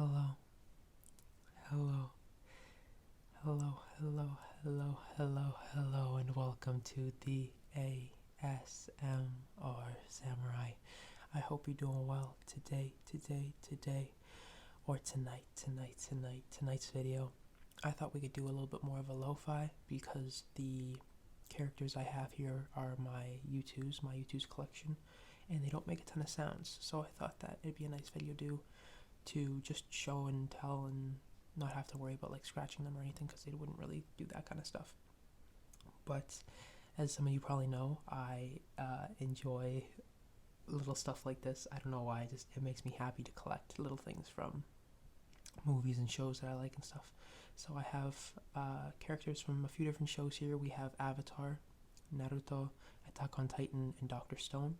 Hello, hello, hello, hello, hello, hello, hello, and welcome to the ASMR Samurai. I hope you're doing well today, or tonight's video. I thought we could do a little bit more of a lo-fi because the characters I have here are my Youtooz collection, and they don't make a ton of sounds, so I thought that it'd be a nice video to just show and tell and not have to worry about like scratching them or anything because they wouldn't really do that kind of stuff. But as some of you probably know, I enjoy little stuff like this. I don't know why, it makes me happy to collect little things from movies and shows that I like and stuff. So I have characters from a few different shows here. We have Avatar, Naruto, Attack on Titan, and Dr. Stone.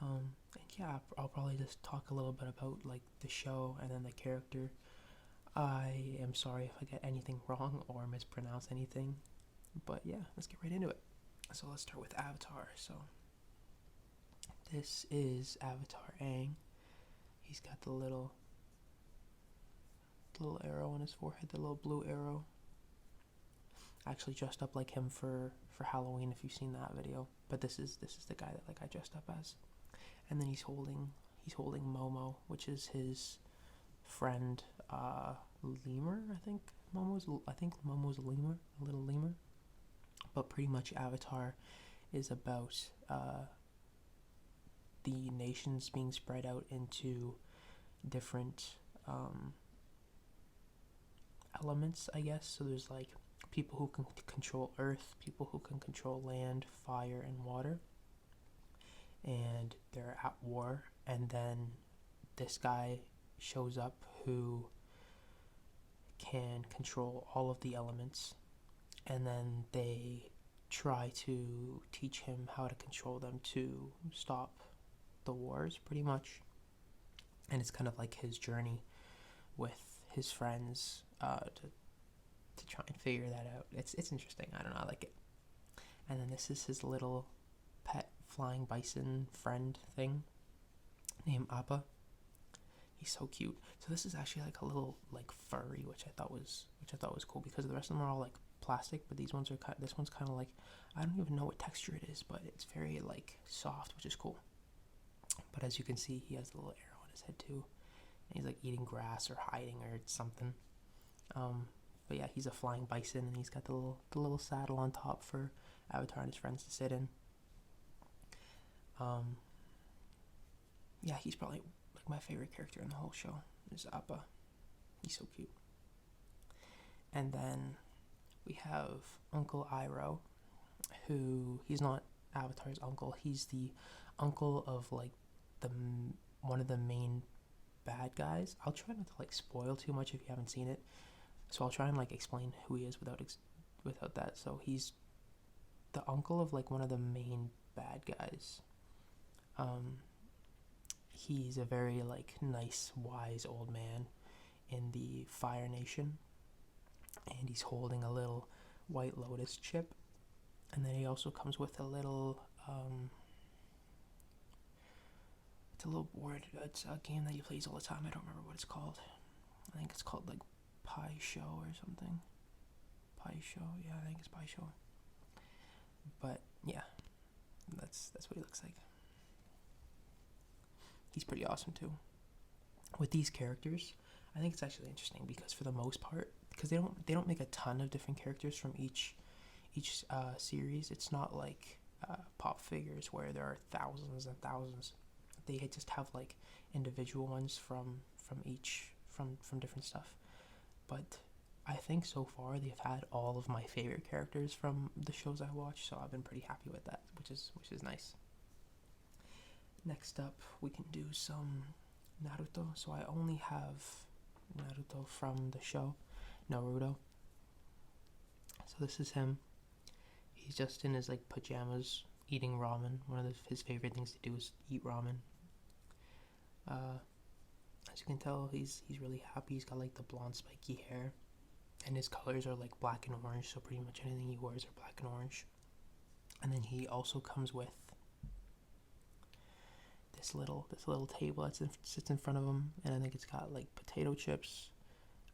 And yeah, I'll probably just talk a little bit about like the show and then the character. I am sorry if I get anything wrong or mispronounce anything, but yeah, let's get right into it. So let's start with Avatar. So this is Avatar Aang. He's got the little arrow on his forehead, the little blue arrow. I actually dressed up like him for Halloween, if you've seen that video. But this is the guy that like I dressed up as. And then he's holding Momo, which is his friend, lemur. I think Momo's a lemur, a little lemur. But pretty much Avatar is about the nations being spread out into different elements, I guess. So there's like people who can control earth, people who can control land, fire, and water. And they're at war, and then this guy shows up who can control all of the elements, and then they try to teach him how to control them to stop the wars, pretty much. And it's kind of like his journey with his friends to try and figure that out. It's interesting. I don't know, I like it. And then this is his little pet flying bison friend thing named Appa. He's so cute. So this is actually like a little like furry, which I thought was cool because the rest of them are all like plastic, but this one's kind of like, I don't even know what texture it is, but it's very like soft, which is cool. But as you can see, he has a little arrow on his head too, and he's like eating grass or hiding or something. But yeah, he's a flying bison, and he's got the little saddle on top for Avatar and his friends to sit in. Yeah, he's probably like my favorite character in the whole show is Appa. He's so cute. And then we have Uncle Iroh, who he's not Avatar's uncle. He's the uncle of like one of the main bad guys. I'll try not to like spoil too much if you haven't seen it. So I'll try and like explain who he is without that. So he's the uncle of like one of the main bad guys. He's a very like nice, wise old man in the Fire Nation, and he's holding a little White Lotus chip, and then he also comes with a little it's a little board. It's a game that he plays all the time. I don't remember what it's called. I think it's called like Pie Show or something. Pie Show, yeah, I think it's Pie Show. But yeah, that's what he looks like. He's pretty awesome too. With these characters, I think it's actually interesting because for the most part, because they don't make a ton of different characters from each series. It's not like pop figures where there are thousands and thousands. They just have like individual ones from different stuff. But I think so far they've had all of my favorite characters from the shows I watch, so I've been pretty happy with that, which is nice. Next up, we can do some Naruto. So I only have Naruto from the show Naruto. So this is him. He's just in his like pajamas eating ramen. One of his favorite things to do is eat ramen. As you can tell, he's really happy. He's got like the blonde spiky hair, and his colors are like black and orange, so pretty much anything he wears are black and orange. And then he also comes with this little table sits in front of him, and I think it's got like potato chips,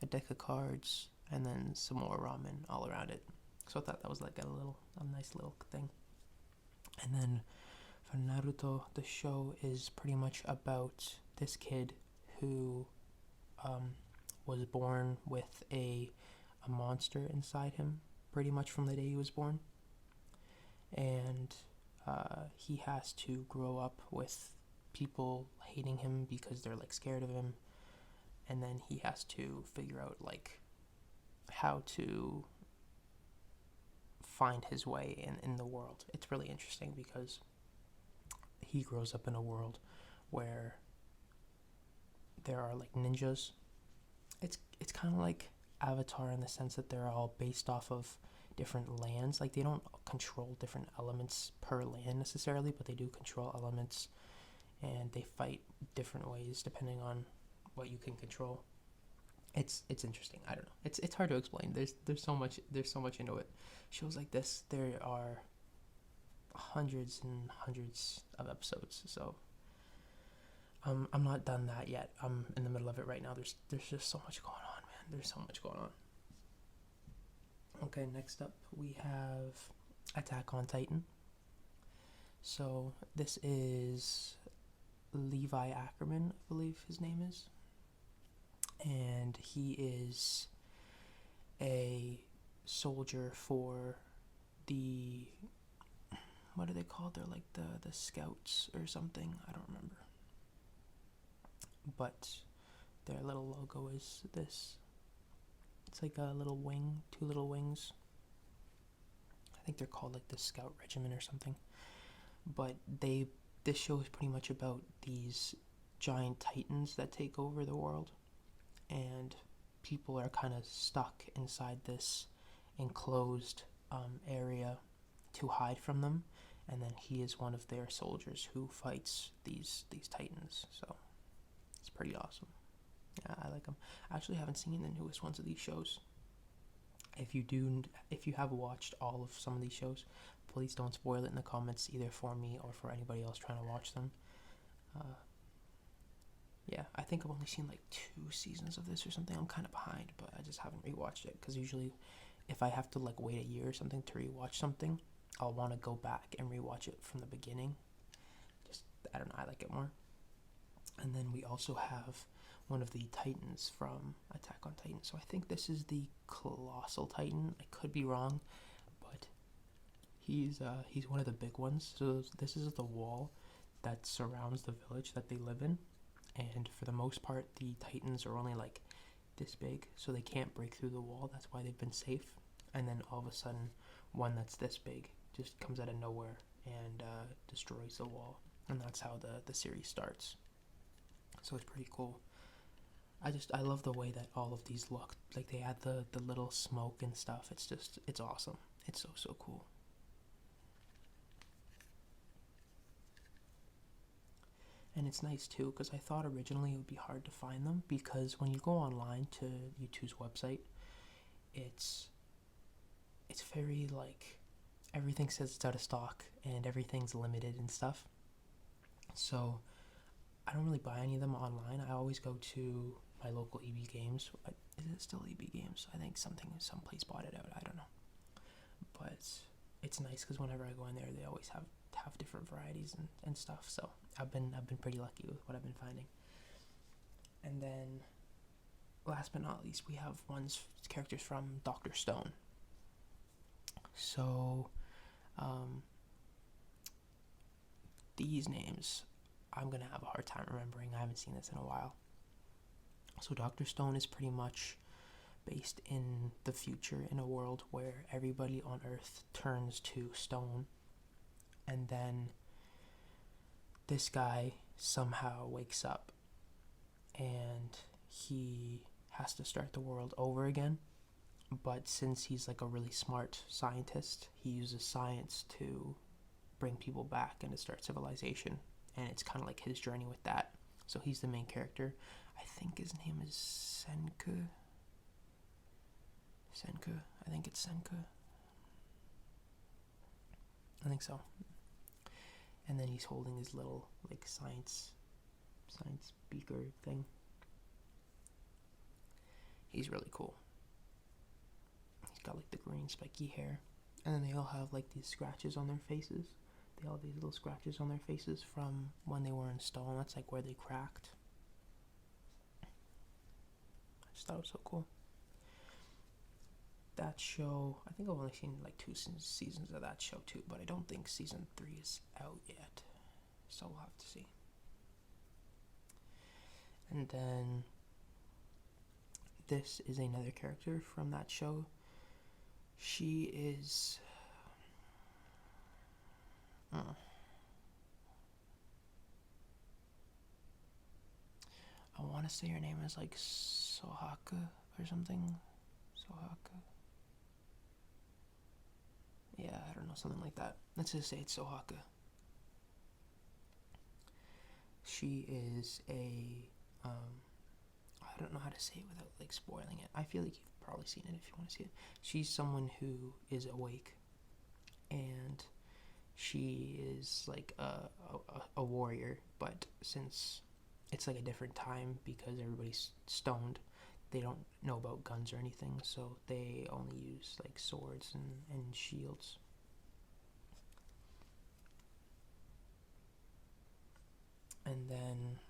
a deck of cards, and then some more ramen all around it. So I thought that was like a nice little thing. And then for Naruto, the show is pretty much about this kid who was born with a monster inside him, pretty much from the day he was born, and he has to grow up with people hating him because they're like scared of him, and then he has to figure out like how to find his way in the world. It's really interesting because he grows up in a world where there are like ninjas. It's kind of like Avatar in the sense that they're all based off of different lands. Like they don't control different elements per land necessarily, but they do control elements, and they fight different ways depending on what you can control. It's interesting. I don't know. It's hard to explain. There's so much into it. Shows like this, there are hundreds and hundreds of episodes. So I'm not done that yet. I'm in the middle of it right now. There's just so much going on, man. There's so much going on. Okay, next up we have Attack on Titan. So this is Levi Ackerman, I believe his name is. And he is a soldier for the, what are they called? They're like the scouts or something. I don't remember. But their little logo is this. It's like a little wing, two little wings. I think they're called like the Scout Regiment or something. But this show is pretty much about these giant titans that take over the world, and people are kind of stuck inside this enclosed area to hide from them, and then he is one of their soldiers who fights these titans. So it's pretty awesome. Yeah, I like them. I actually haven't seen the newest ones of these shows. If you have watched all of some of these shows, please don't spoil it in the comments, either for me or for anybody else trying to watch them. Yeah, I think I've only seen like 2 seasons of this or something. I'm kind of behind, but I just haven't rewatched it, because usually if I have to like wait a year or something to rewatch something, I'll want to go back and rewatch it from the beginning. Just, I don't know, I like it more. And then we also have one of the titans from Attack on Titan. So I think this is the Colossal Titan. I could be wrong, but he's one of the big ones. So this is the wall that surrounds the village that they live in. And for the most part, the titans are only like this big, so they can't break through the wall. That's why they've been safe. And then all of a sudden, one that's this big just comes out of nowhere and destroys the wall. And that's how the series starts. So it's pretty cool. I love the way that all of these look. Like they add the little smoke and stuff. It's awesome. It's so cool. And it's nice too, because I thought originally it would be hard to find them, because when you go online to Youtooz website, it's very like, everything says it's out of stock and everything's limited and stuff. So I don't really buy any of them online. I always go to my local EB Games. Is it still EB Games? I think someplace bought it out. I don't know. But it's nice because whenever I go in there, they always have different varieties and stuff. So I've been pretty lucky with what I've been finding. And then last but not least, we have characters from Dr. Stone. So these names I'm gonna have a hard time remembering. I haven't seen this in a while. So Dr. Stone is pretty much based in the future, in a world where everybody on Earth turns to stone, and then this guy somehow wakes up and he has to start the world over again. But since he's like a really smart scientist, he uses science to bring people back and to start civilization. And it's kind of like his journey with that. So he's the main character. I think his name is Senku. I think it's Senku. I think so. and then he's holding his little like science beaker thing. He's really cool. He's got like the green spiky hair, and then they all have like these scratches on their faces. They all have these little scratches on their faces from when they were in stone. That's like where they cracked. I just thought it was so cool. That show, I think I've only seen like 2 seasons of that show too, but I don't think season 3 is out yet, so we'll have to see. And then this is another character from that show. She is I want to say her name is like Sohaka or something. Sohaka. Yeah, I don't know, something like that. Let's just say it's Sohaka. She is a I don't know how to say it without like spoiling it. I feel like you've probably seen it if you want to see it. She's someone who is awake, and she is like a warrior, but since it's like a different time because everybody's stoned, they don't know about guns or anything, so they only use like swords and shields. And then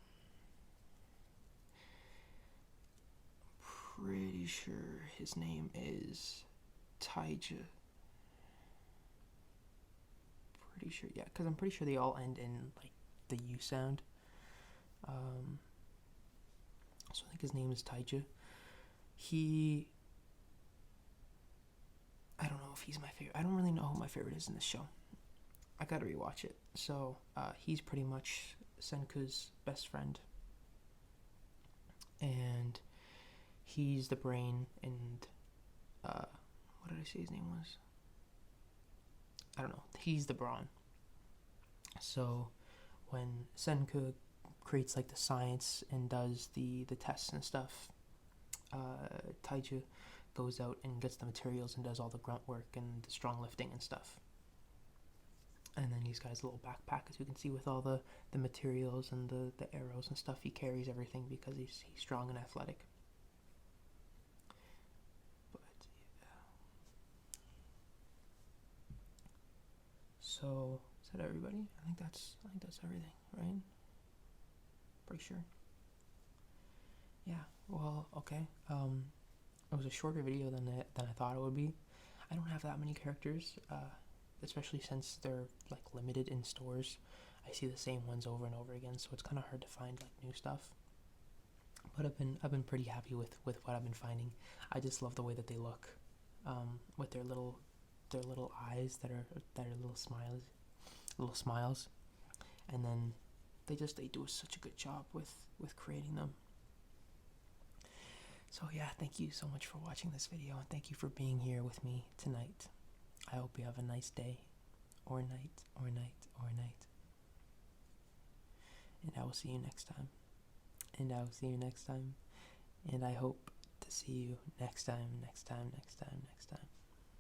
pretty sure his name is Taija. Pretty sure, yeah, because I'm pretty sure they all end in like the U sound. So I think his name is Taija. I don't know if he's my favorite. I don't really know who my favorite is in this show. I gotta rewatch it. So he's pretty much Senku's best friend, and he's the brain. And what did I say his name was? I don't know. He's the brawn. So when Senku creates like the science and does the tests and stuff, Taija goes out and gets the materials and does all the grunt work and the strong lifting and stuff. And then he's got his little backpack, as you can see, with all the materials and the arrows and stuff. He carries everything because he's strong and athletic. But yeah. So is that everybody? I think that's everything, right? Pretty sure. Yeah. Well, okay. It was a shorter video than I thought it would be. I don't have that many characters, especially since they're like limited in stores. I see the same ones over and over again, so it's kind of hard to find like new stuff. But I've been pretty happy with what I've been finding. I just love the way that they look, with their little eyes that are little smiles, and then they do such a good job with creating them. So yeah, thank you so much for watching this video, and thank you for being here with me tonight. I hope you have a nice day, or night, or night, or night. And I will see you next time. And I will see you next time. And I hope to see you next time.